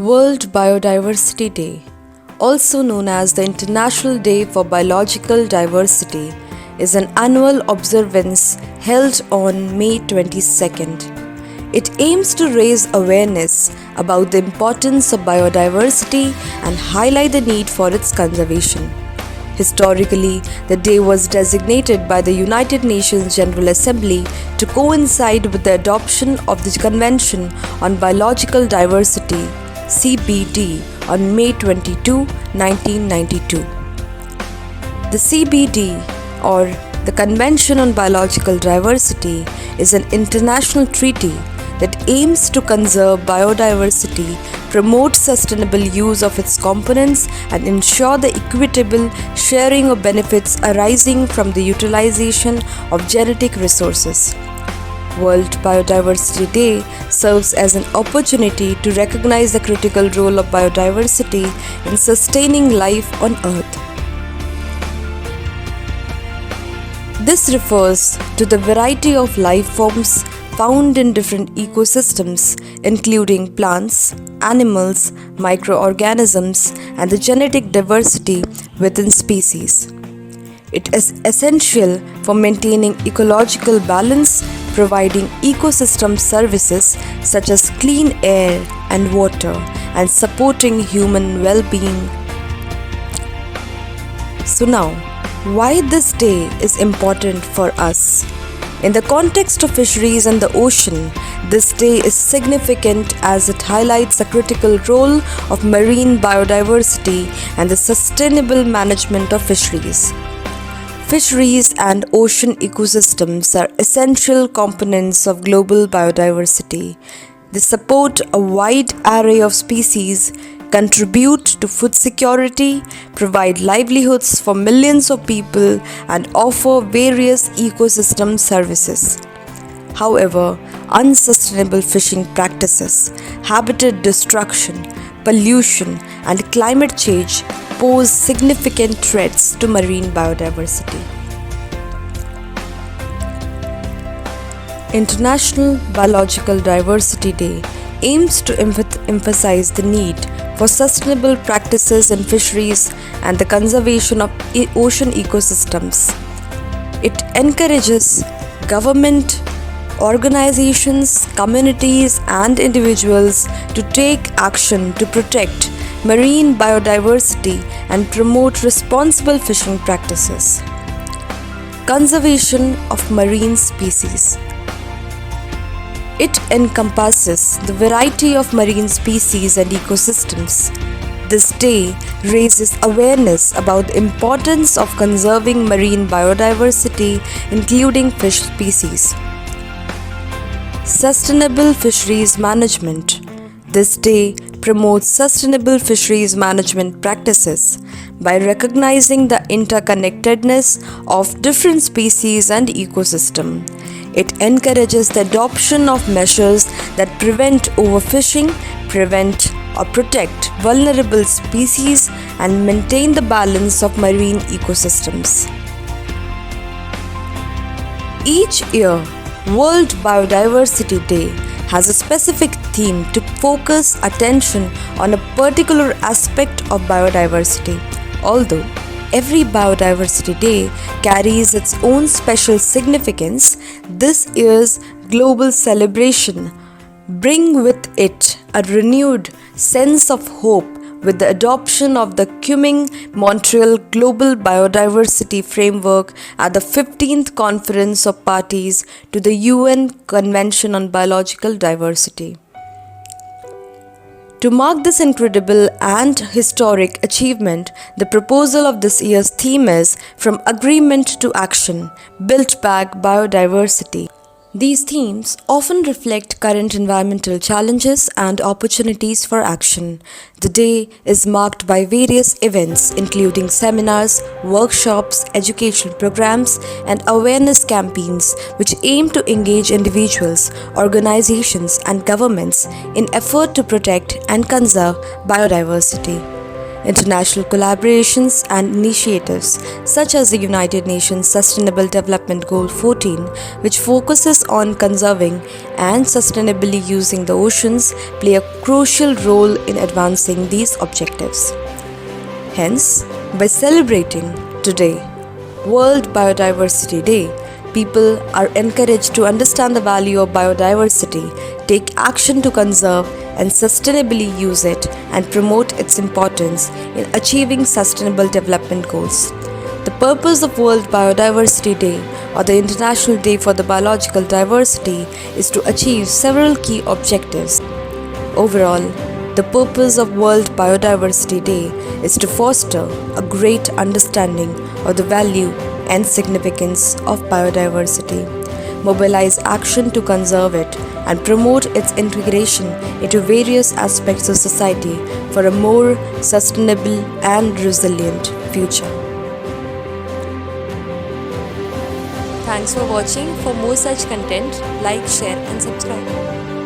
World Biodiversity Day, also known as the International Day for Biological Diversity, is an annual observance held on May 22nd. It aims to raise awareness about the importance of biodiversity and highlight the need for its conservation. Historically, the day was designated by the United Nations General Assembly to coincide with the adoption of the Convention on Biological Diversity (CBD) on May 22, 1992. The CBD, or the Convention on Biological Diversity, is an international treaty that aims to conserve biodiversity, promote sustainable use of its components, and ensure the equitable sharing of benefits arising from the utilization of genetic resources. World Biodiversity Day serves as an opportunity to recognize the critical role of biodiversity in sustaining life on Earth. This refers to the variety of life forms found in different ecosystems, including plants, animals, microorganisms, and the genetic diversity within species. It is essential for maintaining ecological balance, providing ecosystem services such as clean air and water, and supporting human well-being. So now, why this day is important for us? In the context of fisheries and the ocean, this day is significant as it highlights the critical role of marine biodiversity and the sustainable management of fisheries. Fisheries and ocean ecosystems are essential components of global biodiversity. They support a wide array of species, contribute to food security, provide livelihoods for millions of people, and offer various ecosystem services. However, unsustainable fishing practices, habitat destruction, pollution, and climate change pose significant threats to marine biodiversity. International Biological Diversity Day aims to emphasize the need for sustainable practices in fisheries and the conservation of ocean ecosystems. It encourages government, organizations, communities, and individuals to take action to protect marine biodiversity and promote responsible fishing practices. Conservation of marine species. It encompasses the variety of marine species and ecosystems. This day raises awareness about the importance of conserving marine biodiversity, including fish species. Sustainable fisheries management. This day promotes sustainable fisheries management practices by recognizing the interconnectedness of different species and ecosystem. It encourages the adoption of measures that prevent overfishing, prevent or protect vulnerable species, and maintain the balance of marine ecosystems. Each year, World Biodiversity Day has a specific theme to focus attention on a particular aspect of biodiversity. Although every Biodiversity Day carries its own special significance, this year's global celebration brings with it a renewed sense of hope with the adoption of the coming Montreal Global Biodiversity Framework at the 15th Conference of Parties to the UN Convention on Biological Diversity. To mark this incredible and historic achievement, the proposal of this year's theme is From Agreement to Action, Build Back Biodiversity. These themes often reflect current environmental challenges and opportunities for action. The day is marked by various events including seminars, workshops, educational programs, and awareness campaigns which aim to engage individuals, organizations, and governments in effort to protect and conserve biodiversity. International collaborations and initiatives such as the United Nations Sustainable Development Goal 14, which focuses on conserving and sustainably using the oceans, play a crucial role in advancing these objectives. Hence, by celebrating today, World Biodiversity Day, people are encouraged to understand the value of biodiversity, take action to conserve and sustainably use it, and promote its importance in achieving sustainable development goals. The purpose of World Biodiversity Day, or the International Day for the Biological Diversity, is to achieve several key objectives. Overall, the purpose of World Biodiversity Day is to foster a great understanding of the value and significance of biodiversity, mobilize action to conserve it, and promote its integration into various aspects of society for a more sustainable and resilient future. Thanks for watching. For more such content, like, share, and subscribe.